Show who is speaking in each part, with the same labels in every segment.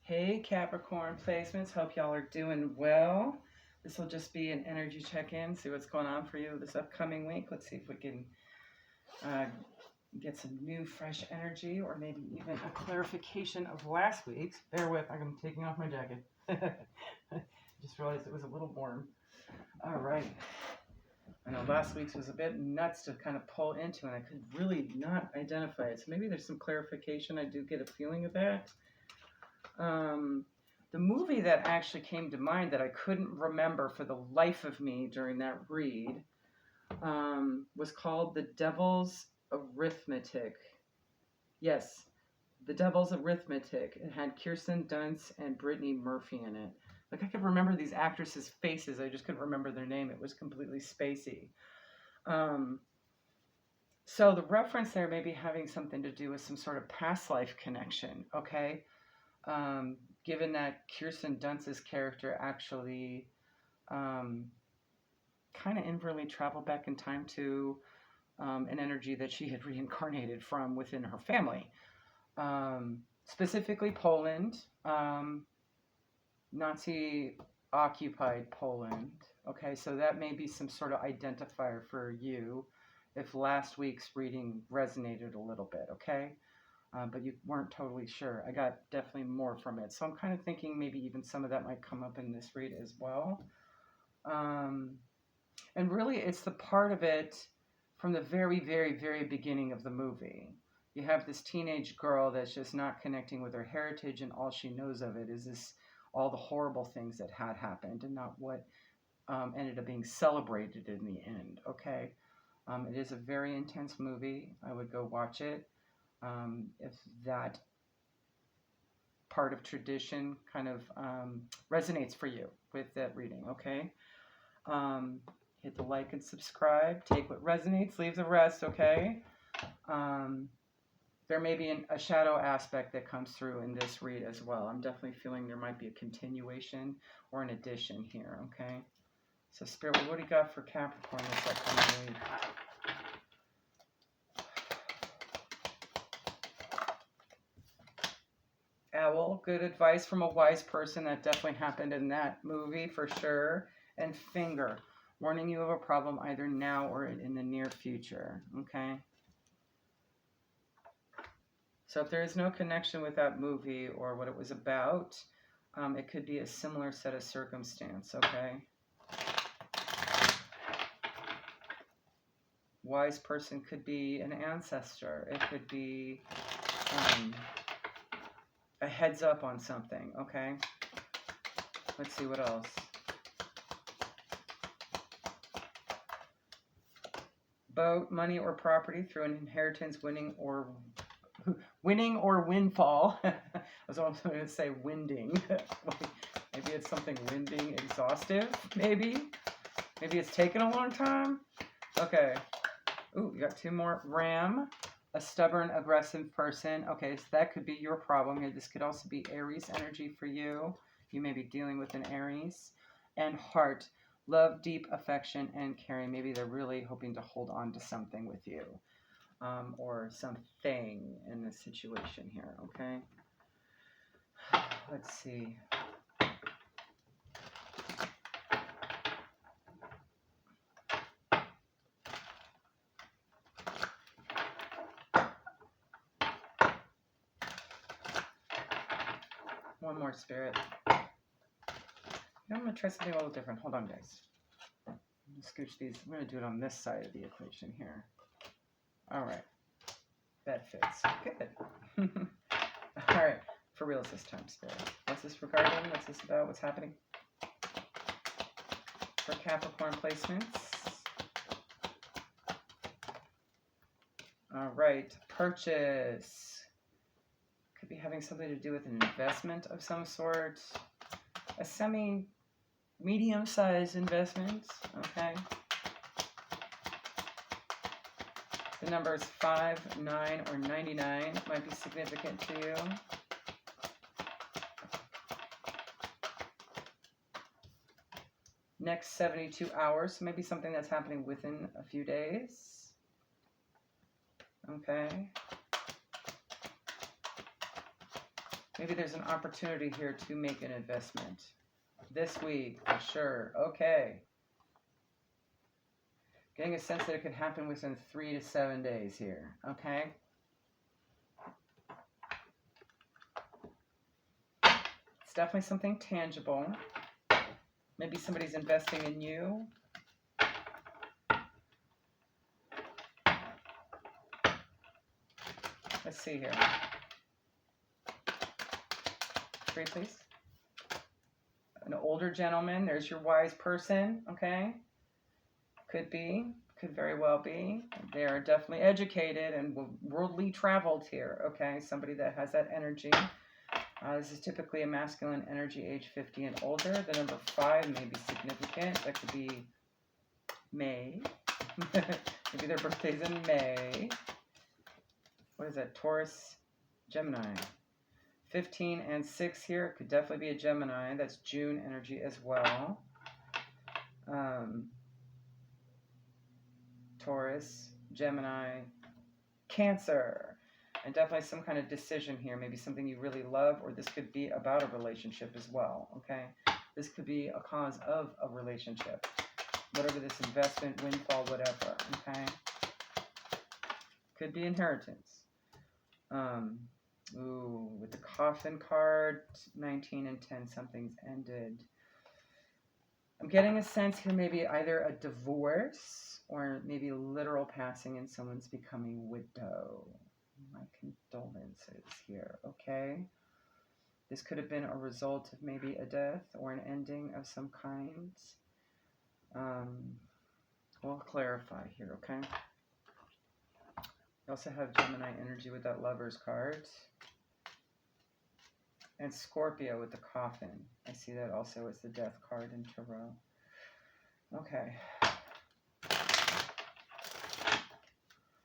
Speaker 1: Hey Capricorn placements, hope y'all are doing well. This will just be an energy check-in, see what's going on for you this upcoming week. Let's see if we can get some new fresh energy or maybe even a clarification of last week's. Bear with, I'm taking off my jacket. Just realized it was a little warm. All right. I know last week's was a bit nuts to kind of pull into, and I could really not identify it. So maybe there's some clarification. I do get a feeling of that. The movie that actually came to mind that I couldn't remember for the life of me during that read was called The Devil's Arithmetic. Yes, The Devil's Arithmetic. It had Kirsten Dunst and Brittany Murphy in it. Like, I could remember these actresses' faces. I just couldn't remember their name. It was completely spacey. So the reference there may be having something to do with some sort of past life connection, okay? Given that Kirsten Dunst's character actually kind of inadvertently traveled back in time to an energy that she had reincarnated from within her family. Specifically Poland, Nazi-occupied Poland. Okay, so that may be some sort of identifier for you if last week's reading resonated a little bit, okay? But you weren't totally sure. I got definitely more from it. So I'm kind of thinking maybe even some of that might come up in this read as well. And really, it's the part of it from the very, very, very beginning of the movie. You have this teenage girl that's just not connecting with her heritage, and all she knows of it is all the horrible things that had happened and not what ended up being celebrated in the end, okay? It is a very intense movie. I would go watch it. If that part of tradition kind of resonates for you with that reading, okay? Hit the like and subscribe. Take what resonates, leave the rest, okay? There may be a shadow aspect that comes through in this read as well. I'm definitely feeling there might be a continuation or an addition here, okay? So Spirit, what do you got for Capricorn this upcoming week? Owl, good advice from a wise person. That definitely happened in that movie for sure. And Finger, warning you of a problem either now or in the near future. Okay. So if there is no connection with that movie or what it was about, it could be a similar set of circumstance. Okay. Wise person could be an ancestor. It could be a heads up on something, okay? Let's see what else. Boat, money, or property through an inheritance, winning or windfall. I was also going to say winding. Maybe it's something winding, exhaustive, maybe. Maybe it's taken a long time. Okay. Ooh, you got two more. Ram. A stubborn, aggressive person. Okay, so that could be your problem. This could also be Aries energy for you. You may be dealing with an Aries. And Heart. Love, deep affection, and caring. Maybe they're really hoping to hold on to something with you. Or something in this situation here, okay? Let's see. One more, Spirit. I'm going to try something a little different. Hold on, guys. I'm going to scooch these. I'm going to do it on this side of the equation here. All right. That fits. Good. All right. For reals this time, Spirit. What's this regarding? What's this about? What's happening? For Capricorn placements. All right. Purchase. Could be having something to do with an investment of some sort. A medium-sized investment, okay? The numbers 5, 9, or 99 might be significant to you. Next 72 hours, so maybe something that's happening within a few days. Okay. Maybe there's an opportunity here to make an investment. This week, for sure. Okay. Getting a sense that it could happen within 3 to 7 days here. Okay. It's definitely something tangible. Maybe somebody's investing in you. Let's see here. 3, please. An older gentleman. There's your wise person. Okay. Could be. Could very well be. They are definitely educated and worldly traveled here. Okay. Somebody that has that energy. This is typically a masculine energy, age 50 and older. The number 5 may be significant. That could be May. Maybe their birthday's in May. What is that? Taurus, Gemini. 15 and 6 here. Could definitely be a Gemini. That's June energy as well. Taurus, Gemini, Cancer. And definitely some kind of decision here. Maybe something you really love, or this could be about a relationship as well. Okay. This could be a cause of a relationship. Whatever this investment, windfall, whatever. Okay. Could be inheritance. Ooh, with the coffin card, 19 and 10, something's ended. I'm getting a sense here, maybe either a divorce or maybe literal passing and someone's becoming widow. My condolences here, okay? This could have been a result of maybe a death or an ending of some kind. We'll clarify here, okay? You also have Gemini energy with that Lover's card. And Scorpio with the coffin. I see that also as the Death card in Tarot. Okay.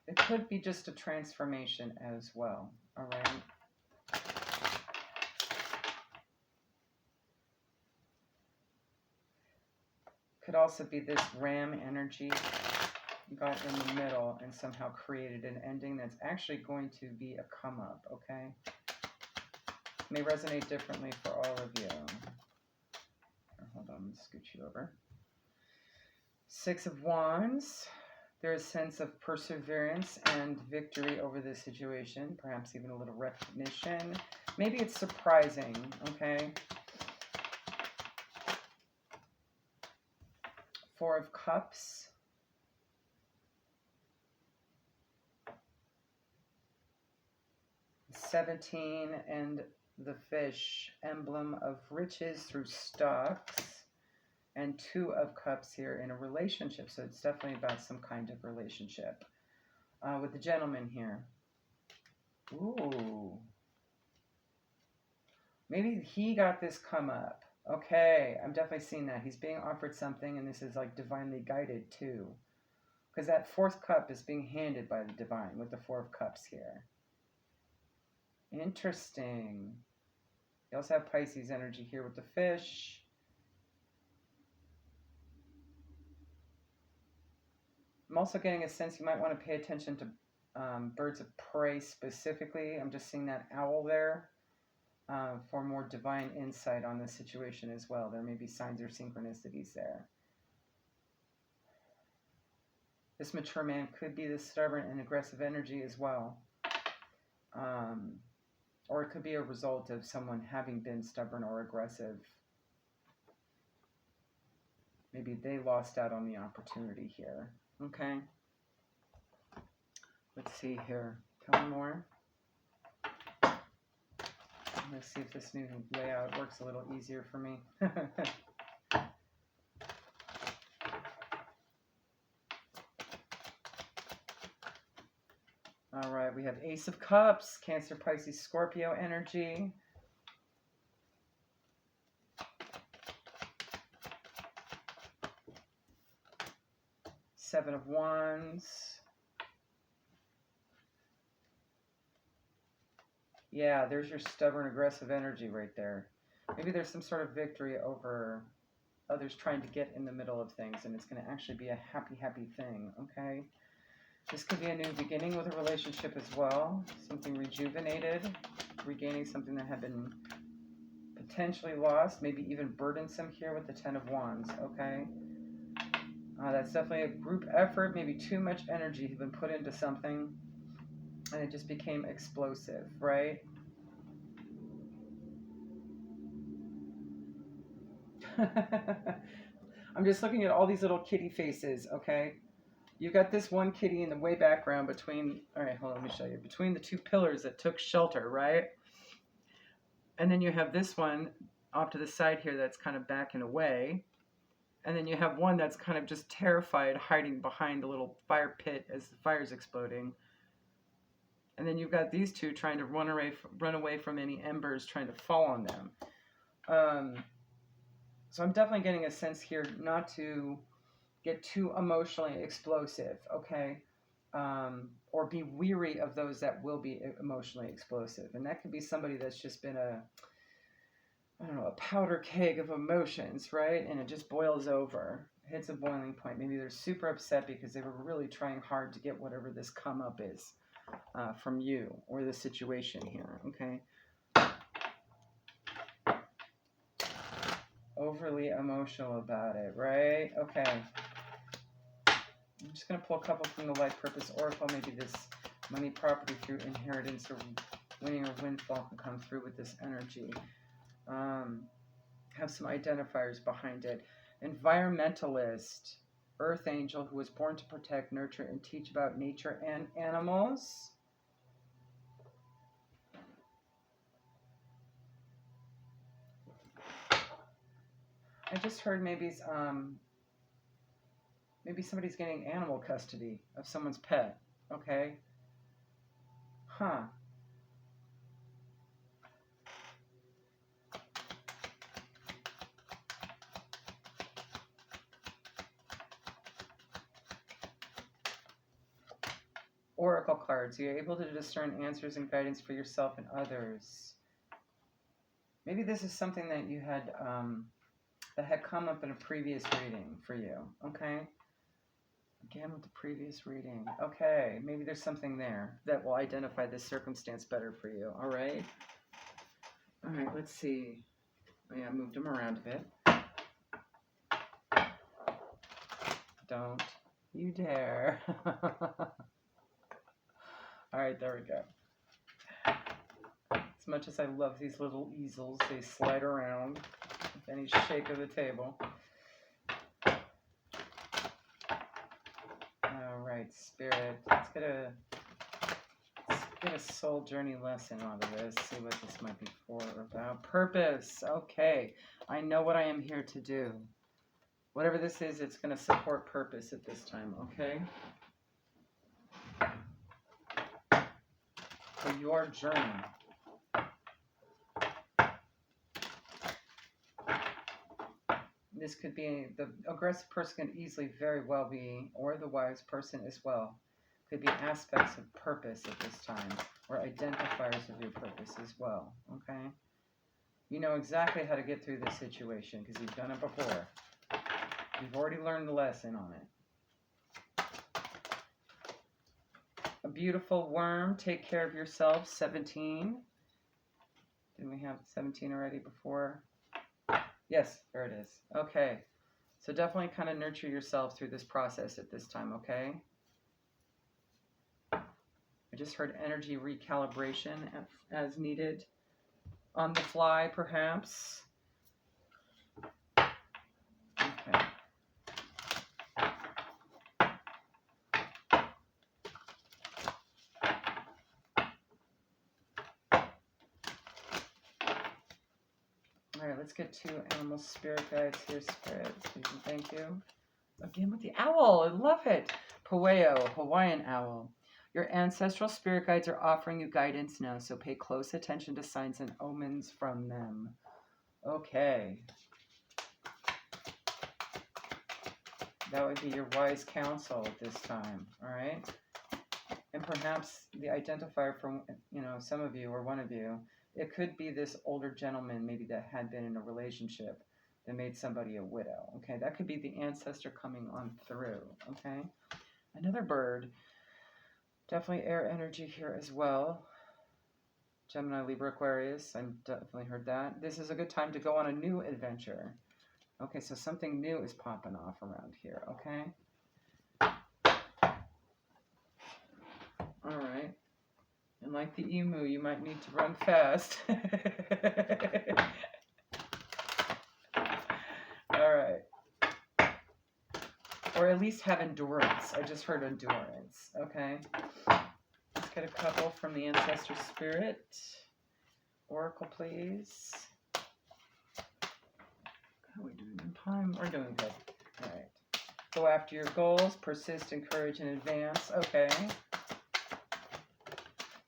Speaker 1: It could be just a transformation as well. All right. Could also be this Ram energy got in the middle and somehow created an ending that's actually going to be a come up, okay? May resonate differently for all of you. Hold on, let's scoot you over. 6 of Wands. There's a sense of perseverance and victory over this situation, perhaps even a little recognition. Maybe it's surprising, okay? 4 of Cups. '17 and the fish, emblem of riches through stocks, and 2 of Cups here in a relationship. So it's definitely about some kind of relationship. With the gentleman here. Ooh. Maybe he got this come up. Okay, I'm definitely seeing that. He's being offered something, and this is like divinely guided too. Because that 4th cup is being handed by the divine with the 4 of Cups here. Interesting. You also have Pisces energy here with the fish. I'm also getting a sense you might want to pay attention to birds of prey specifically. I'm just seeing that owl there for more divine insight on this situation as well. There may be signs or synchronicities there. This mature man could be this stubborn and aggressive energy as well. Or it could be a result of someone having been stubborn or aggressive. Maybe they lost out on the opportunity here. Okay. Let's see here. Tell me more. Let's see if this new layout works a little easier for me. All right, we have Ace of Cups, Cancer, Pisces, Scorpio energy. Seven of Wands. Yeah, there's your stubborn, aggressive energy right there. Maybe there's some sort of victory over others trying to get in the middle of things, and it's going to actually be a happy, happy thing, okay? This could be a new beginning with a relationship as well. Something rejuvenated, regaining something that had been potentially lost, maybe even burdensome here with the Ten of Wands, okay? That's definitely a group effort. Maybe too much energy had been put into something and it just became explosive, right? I'm just looking at all these little kitty faces, okay? You got this one kitty in the way background between, all right, hold on, let me show you, between the two pillars that took shelter, right? And then you have this one off to the side here that's kind of backing away. And then you have one that's kind of just terrified, hiding behind the little fire pit as the fire's exploding. And then you've got these two trying to run away from any embers trying to fall on them. So I'm definitely getting a sense here not to get too emotionally explosive, okay? Or be weary of those that will be emotionally explosive. And that could be somebody that's just been a powder keg of emotions, right? And it just boils over, hits a boiling point. Maybe they're super upset because they were really trying hard to get whatever this come up is from you or the situation here, okay? Overly emotional about it, right? Okay. I'm just going to pull a couple from the Life Purpose Oracle. Maybe this money, property through inheritance or winning or windfall can come through with this energy. Have some identifiers behind it. Environmentalist, earth angel who was born to protect, nurture, and teach about nature and animals. I just heard maybe somebody's getting animal custody of someone's pet. Okay. Huh. Oracle cards. You're able to discern answers and guidance for yourself and others. Maybe this is something that you had that had come up in a previous reading for you. Okay. Again with the previous reading. Okay. Maybe there's something there that will identify this circumstance better for you. All right. All right. Let's see. Oh, yeah, I moved them around a bit. Don't you dare. All right, there we go. As much as I love these little easels, they slide around with any shake of the table. All right, Spirit. Let's get a soul journey lesson out of this. See what this might be for or about. Purpose. Okay. I know what I am here to do. Whatever this is, it's going to support purpose at this time, okay? For your journey. This could be, the aggressive person could easily very well be, or the wise person as well, could be aspects of purpose at this time, or identifiers of your purpose as well, okay? You know exactly how to get through this situation because you've done it before. You've already learned the lesson on it. A beautiful worm, take care of yourself, 17. Didn't we have 17 already before? Yes, there it is. Okay. So definitely kind of nurture yourself through this process at this time, okay? I just heard energy recalibration as needed. On the fly, perhaps. Okay. All right, let's get two animal spirit guides here, Spirit. Please and thank you. Again with the owl. I love it. Pueo, Hawaiian owl. Your ancestral spirit guides are offering you guidance now, so pay close attention to signs and omens from them. Okay. That would be your wise counsel at this time, all right? And perhaps the identifier from, some of you or one of you, it could be this older gentleman maybe that had been in a relationship that made somebody a widow, okay? That could be the ancestor coming on through, okay? Another bird. Definitely air energy here as well. Gemini, Libra, Aquarius. I definitely heard that. This is a good time to go on a new adventure. Okay, so something new is popping off around here, okay? All right. And like the emu, you might need to run fast. All right. Or at least have endurance. I just heard endurance, okay? Let's get a couple from the Ancestor Spirit. Oracle, please. How are we doing in time? We're doing good. All right. Go after your goals. Persist, encourage, and advance. Okay.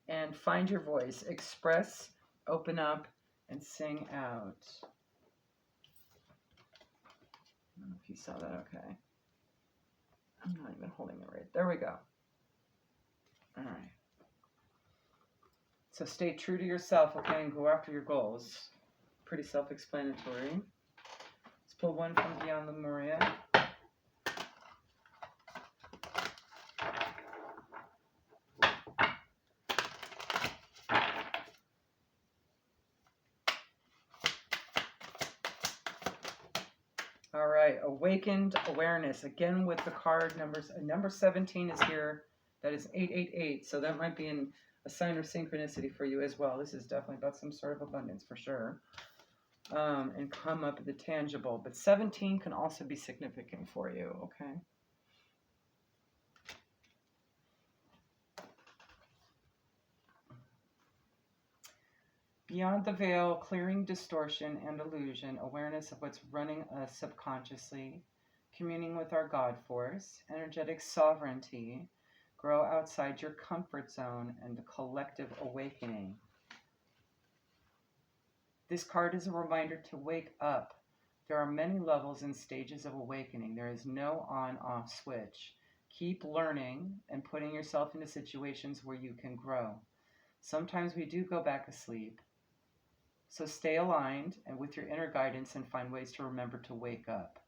Speaker 1: And find your voice. Express, open up, and sing out. I don't know if you saw that. Okay. I'm not even holding it right. There we go. All right. So stay true to yourself, okay, and go after your goals. Pretty self-explanatory. Let's pull one from Beyond Lemuria. All right, awakened awareness. Again with the card numbers. Number 17 is here. That is 888. So that might be a sign of synchronicity for you as well. This is definitely about some sort of abundance for sure. And come up with the tangible. But 17 can also be significant for you, okay? Beyond the veil, clearing distortion and illusion, awareness of what's running us subconsciously, communing with our God force, energetic sovereignty, grow outside your comfort zone, and the collective awakening. This card is a reminder to wake up. There are many levels and stages of awakening. There is no on-off switch. Keep learning and putting yourself into situations where you can grow. Sometimes we do go back asleep. So stay aligned and with your inner guidance and find ways to remember to wake up.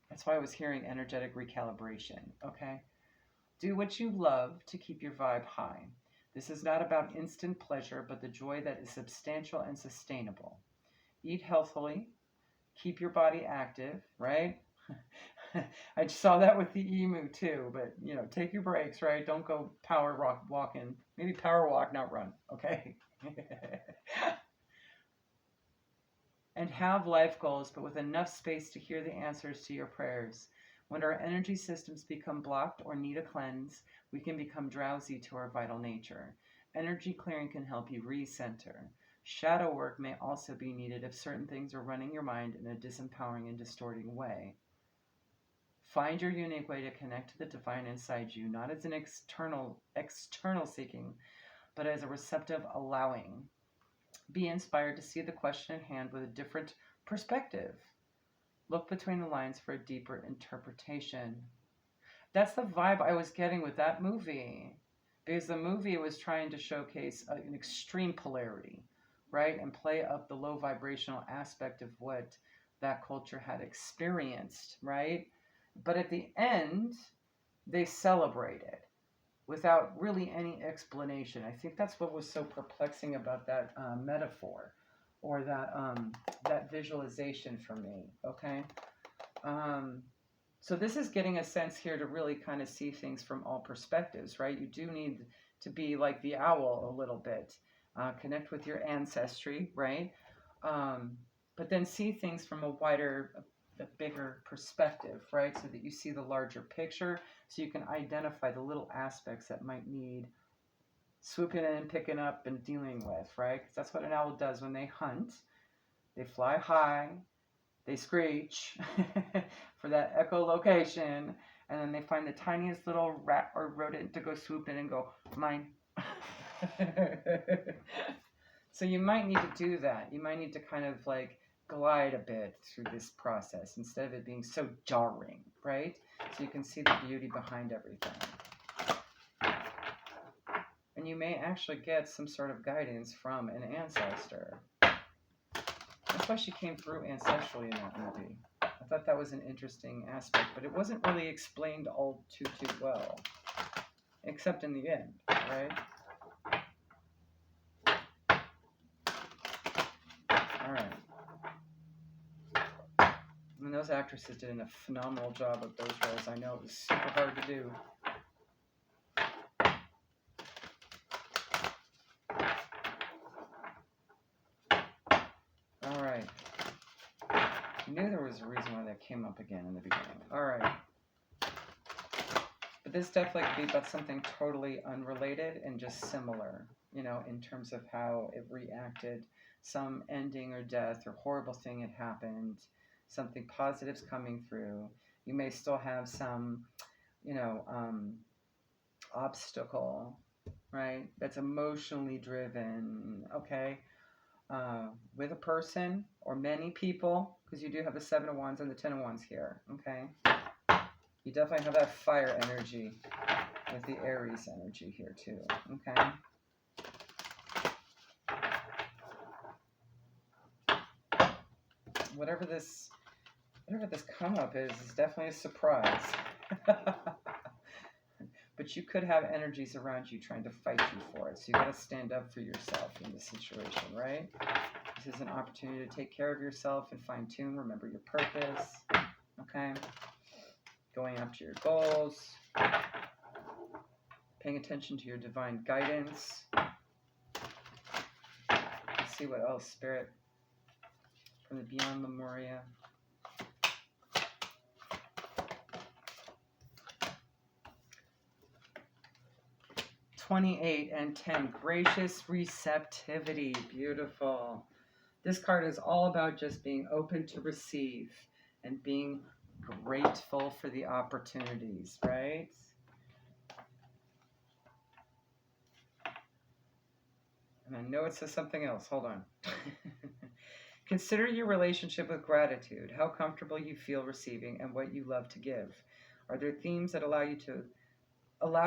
Speaker 1: That's why I was hearing energetic recalibration, okay? Do what you love to keep your vibe high. This is not about instant pleasure, but the joy that is substantial and sustainable. Eat healthily. Keep your body active, right? I saw that with the emu too, but, you know, take your breaks, right? Don't go power walking. Maybe power walk, not run, okay? And have life goals, but with enough space to hear the answers to your prayers. When our energy systems become blocked or need a cleanse, we can become drowsy to our vital nature. Energy clearing can help you recenter. Shadow work may also be needed if certain things are running your mind in a disempowering and distorting way. Find your unique way to connect to the divine inside you, not as an external seeking, but as a receptive allowing. Be inspired to see the question at hand with a different perspective. Look between the lines for a deeper interpretation. That's the vibe I was getting with that movie. Because the movie was trying to showcase an extreme polarity, right? And play up the low vibrational aspect of what that culture had experienced, right? But at the end, they celebrated without really any explanation. I think that's what was so perplexing about that metaphor or that visualization for me, okay? So this is getting a sense here to really kind of see things from all perspectives, right? You do need to be like the owl a little bit, connect with your ancestry, right? But then see things from a wider, a bigger perspective, right? So that you see the larger picture, so you can identify the little aspects that might need swooping in, picking up, and dealing with, right? Because that's what an owl does when they hunt. They fly high, they screech for that echolocation, and then they find the tiniest little rat or rodent to go swoop in and go, mine. So you might need to do that. You might need to kind of like glide a bit through this process instead of it being so jarring, right? So you can see the beauty behind everything. And you may actually get some sort of guidance from an ancestor. That's why she came through ancestrally in that movie. I thought that was an interesting aspect, but it wasn't really explained all too well. except in the end, right? All right. And those actresses did a phenomenal job of those roles. I know it was super hard to do. All right. I knew there was a reason why that came up again in the beginning. All right. But this definitely could be about something totally unrelated and just similar, you know, in terms of how it reacted. Some ending or death or horrible thing had happened. Something positive's coming through. You may still have some, you know, obstacle, right? That's emotionally driven, okay? With a person or many people, because you do have the 7 of Wands and the 10 of Wands here, okay? You definitely have that fire energy with the Aries energy here too, okay? Whatever this come up is definitely a surprise. But you could have energies around you trying to fight you for it. So you got to stand up for yourself in this situation, right? This is an opportunity to take care of yourself and fine tune, remember your purpose, okay? Going after your goals, paying attention to your divine guidance. Let's see what else, Spirit, from the Beyond Lemuria. 28 and 10, gracious receptivity. Beautiful. This card is all about just being open to receive and being grateful for the opportunities, right? And I know it says something else. Hold on. Consider your relationship with gratitude, how comfortable you feel receiving, and what you love to give. Are there themes that allow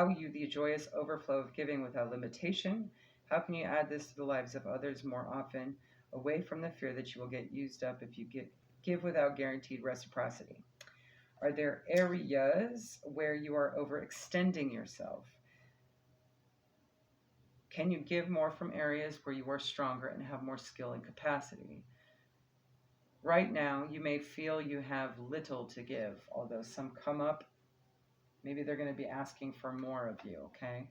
Speaker 1: you the joyous overflow of giving without limitation? How can you add this to the lives of others more often, away from the fear that you will get used up if you give without guaranteed reciprocity? Are there areas where you are overextending yourself? Can you give more from areas where you are stronger and have more skill and capacity? Right now, you may feel you have little to give, although some come up. Maybe they're going to be asking for more of you, okay?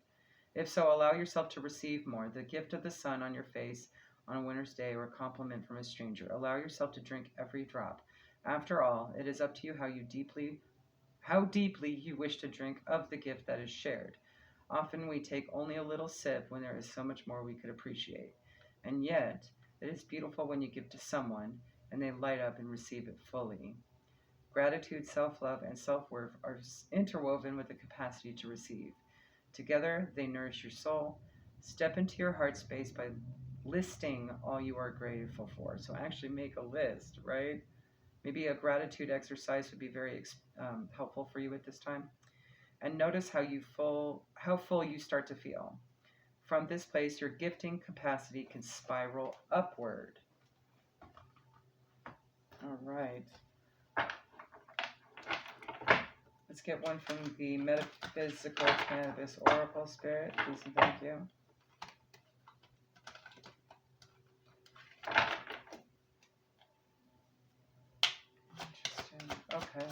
Speaker 1: If so, allow yourself to receive more. The gift of the sun on your face on a winter's day or a compliment from a stranger. Allow yourself to drink every drop. After all, it is up to you how deeply you wish to drink of the gift that is shared. Often we take only a little sip when there is so much more we could appreciate. And yet, it is beautiful when you give to someone and they light up and receive it fully. Gratitude, self-love, and self-worth are interwoven with the capacity to receive. Together, they nourish your soul. Step into your heart space by listing all you are grateful for. So actually make a list, right? Maybe a gratitude exercise would be very helpful for you at this time. And notice how full you start to feel. From this place, your gifting capacity can spiral upward. All right. Let's get one from the Metaphysical Cannabis Oracle, Spirit. Please and thank you. Interesting. Okay.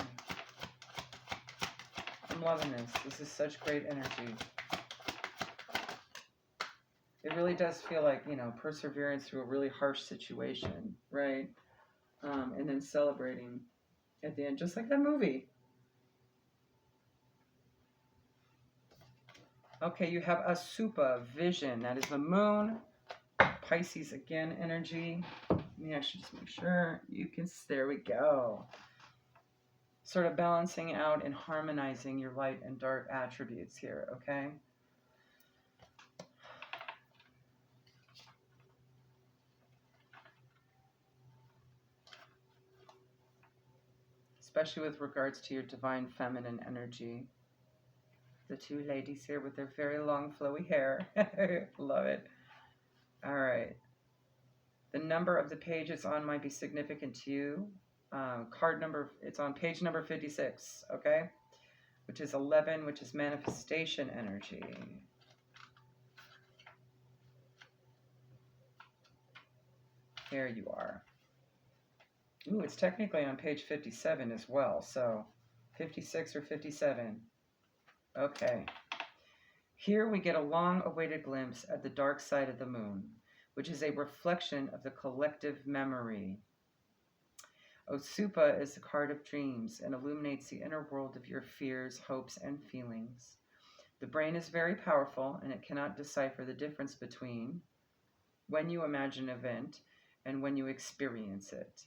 Speaker 1: I'm loving this. This is such great energy. It really does feel like, you know, perseverance through a really harsh situation, right? And then celebrating at the end, just like that movie. Okay, you have a Asupa vision. That is the moon. Pisces again energy. Maybe I should just make sure you can. There we go. Sort of balancing out and harmonizing your light and dark attributes here, okay? Especially with regards to your divine feminine energy. The two ladies here with their very long flowy hair. Love it. All right. The number of the page it's on might be significant to you. Card number, it's on page number 56, okay? which is 11, which is manifestation energy. There you are. Ooh, it's technically on page 57 as well, so 56 or 57. Okay. Here we get a long-awaited glimpse at the dark side of the moon, which is a reflection of the collective memory. Osupa is the card of dreams and illuminates the inner world of your fears, hopes, and feelings. The brain is very powerful, and it cannot decipher the difference between when you imagine an event and when you experience it.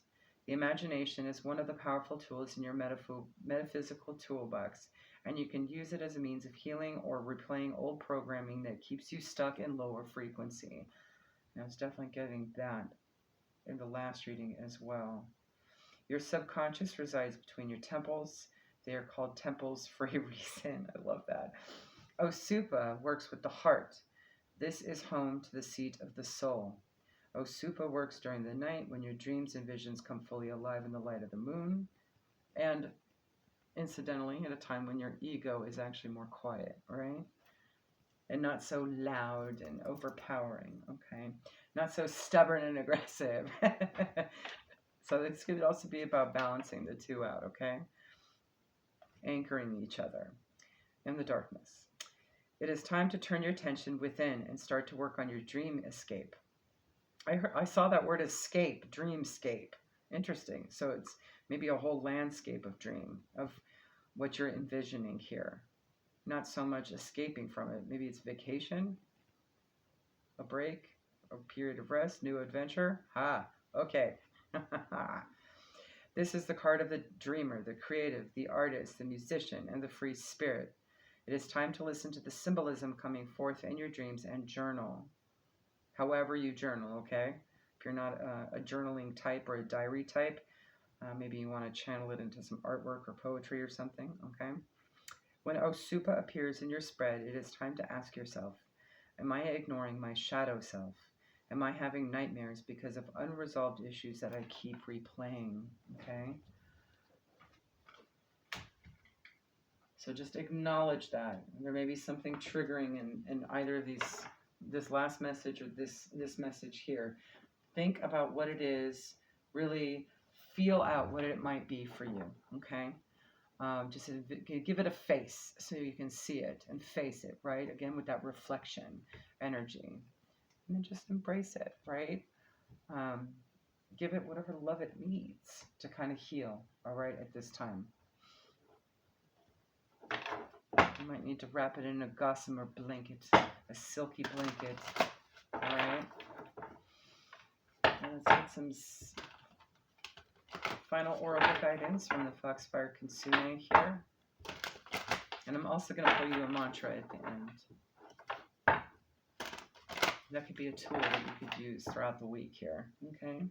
Speaker 1: The imagination is one of the powerful tools in your metaphysical toolbox, and you can use it as a means of healing or replaying old programming that keeps you stuck in lower frequency. Now, it's definitely getting that in the last reading as well. Your subconscious resides between your temples. They are called temples for a reason. I love that. Osupa works with the heart. This is home to the seat of the soul. Osupa works during the night when your dreams and visions come fully alive in the light of the moon, and incidentally, at a time when your ego is actually more quiet, right? And not so loud and overpowering, okay? Not so stubborn and aggressive. So this could also be about balancing the two out, okay? Anchoring each other in the darkness. It is time to turn your attention within and start to work on your dream escape. I saw that word escape, dreamscape. Interesting. So it's maybe a whole landscape of dream, of what you're envisioning here. Not so much escaping from it. Maybe it's vacation, a break, a period of rest, new adventure. Okay. This is the card of the dreamer, the creative, the artist, the musician, and the free spirit. It is time to listen to the symbolism coming forth in your dreams and journal. However you journal, okay? If you're not a journaling type or a diary type, maybe you want to channel it into some artwork or poetry or something, okay? When Osupa appears in your spread, it is time to ask yourself, am I ignoring my shadow self? Am I having nightmares because of unresolved issues that I keep replaying, okay? So just acknowledge that. There may be something triggering in either of these, this last message or this message here. Think about what it is. Really feel out what it might be for you, okay? Just give it a face so you can see it and face it, right? Again, with that reflection energy. And then just embrace it, right? Give it whatever love it needs to kind of heal, all right, at this time. You might need to wrap it in a gossamer blanket, a silky blanket, all right? And let's get some final oracle guidance from the Foxfire Kitsune here. And I'm also going to pull you a mantra at the end. That could be a tool that you could use throughout the week here, okay?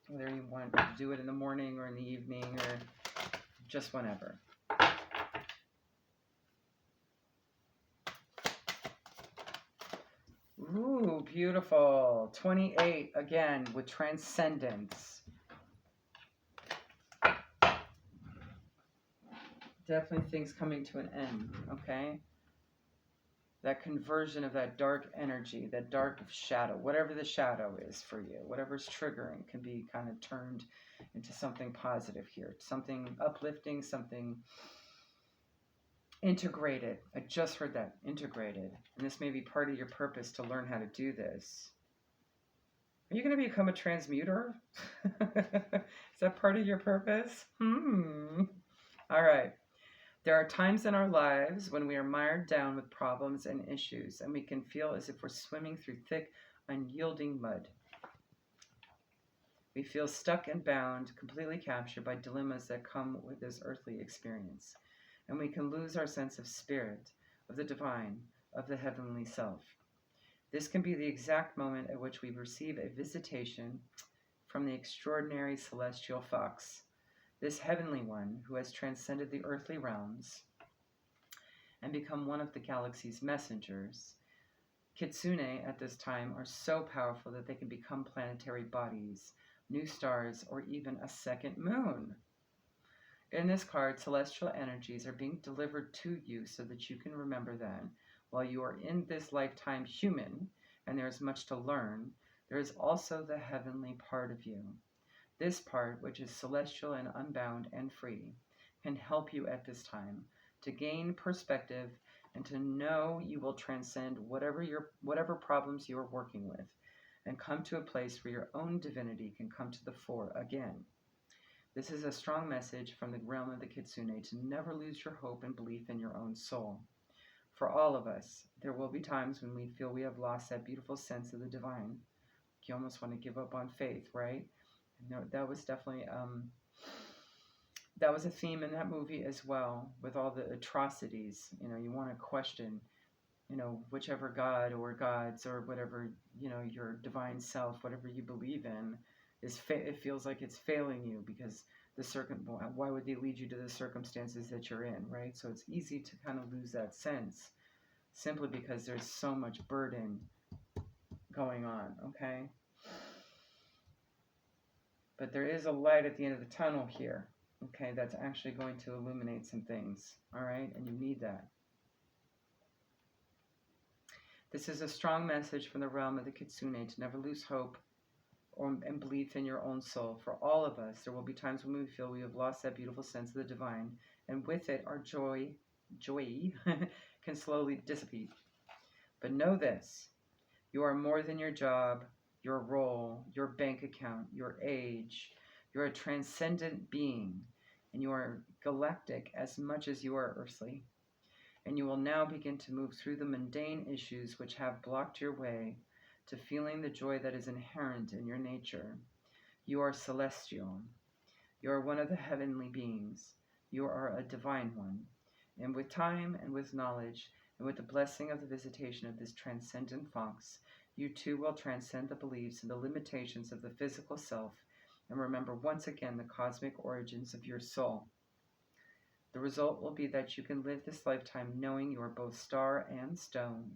Speaker 1: Whether you want to do it in the morning or in the evening or just whenever. Ooh, beautiful. 28, again, with transcendence. Definitely things coming to an end, okay? That conversion of that dark energy, that dark shadow, whatever the shadow is for you, whatever's triggering can be kind of turned into something positive here, something uplifting, something integrated. I just heard that, integrated. And this may be part of your purpose to learn how to do this. Are you going to become a transmuter? Is that part of your purpose? All right. There are times in our lives when we are mired down with problems and issues, and we can feel as if we're swimming through thick, unyielding mud. We feel stuck and bound, completely captured by dilemmas that come with this earthly experience. And we can lose our sense of spirit, of the divine, of the heavenly self. This can be the exact moment at which we receive a visitation from the extraordinary celestial fox, this heavenly one who has transcended the earthly realms and become one of the galaxy's messengers. Kitsune at this time are so powerful that they can become planetary bodies, new stars, or even a second moon. In this card, celestial energies are being delivered to you so that you can remember that while you are in this lifetime human and there's much to learn, there is also the heavenly part of you. This part, which is celestial and unbound and free, can help you at this time to gain perspective and to know you will transcend whatever problems you are working with and come to a place where your own divinity can come to the fore again. This is a strong message from the realm of the Kitsune to never lose your hope and belief in your own soul. For all of us, there will be times when we feel we have lost that beautiful sense of the divine. You almost want to give up on faith, right? And that was definitely that was a theme in that movie as well, with all the atrocities. You want to question, whichever god or gods or whatever, your divine self, whatever you believe in, it feels like it's failing you because why would they lead you to the circumstances that you're in, right? So it's easy to kind of lose that sense simply because there's so much burden going on, okay? But there is a light at the end of the tunnel here, okay, that's actually going to illuminate some things, all right? And you need that. This is a strong message from the realm of the Kitsune to never lose hope and belief in your own soul. For all of us, there will be times when we feel we have lost that beautiful sense of the divine, and with it, our joy can slowly dissipate. But know this, you are more than your job, your role, your bank account, your age. You're a transcendent being, and you are galactic as much as you are earthly. And you will now begin to move through the mundane issues which have blocked your way to feeling the joy that is inherent in your nature. You are celestial. You are one of the heavenly beings. You are a divine one. And with time and with knowledge and with the blessing of the visitation of this transcendent fox, you too will transcend the beliefs and the limitations of the physical self and remember once again the cosmic origins of your soul. The result will be that you can live this lifetime knowing you are both star and stone,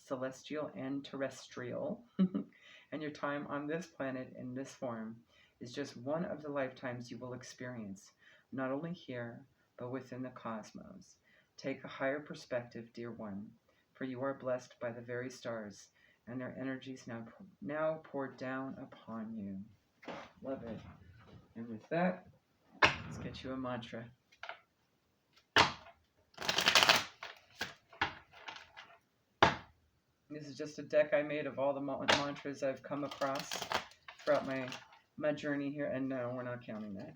Speaker 1: celestial and terrestrial, and your time on this planet in this form is just one of the lifetimes you will experience, not only here, but within the cosmos. Take a higher perspective, dear one, for you are blessed by the very stars, and their energies now pour down upon you. Love it. And with that, let's get you a mantra. This is just a deck I made of all the mantras I've come across throughout my journey here, and no, we're not counting that.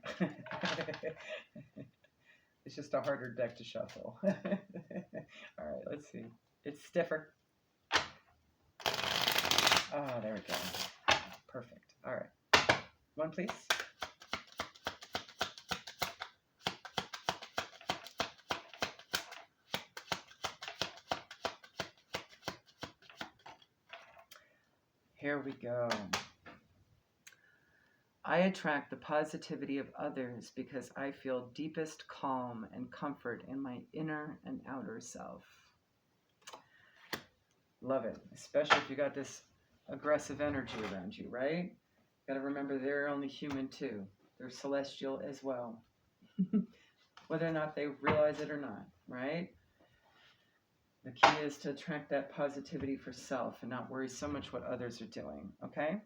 Speaker 1: It's just a harder deck to shuffle. All right, let's see. It's stiffer. Ah, there we go. Perfect. All right. One, please. Here we go. I attract the positivity of others because I feel deepest calm and comfort in my inner and outer self. Love it, especially if you got this aggressive energy around you, right? Got to remember they're only human too. They're celestial as well. Whether or not they realize it or not, right? The key is to attract that positivity for self and not worry so much what others are doing, okay?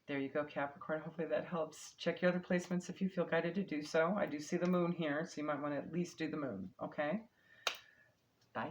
Speaker 1: There you go, Capricorn. Hopefully that helps. Check your other placements if you feel guided to do so. I do see the moon here, so you might want to at least do the moon, okay? Bye.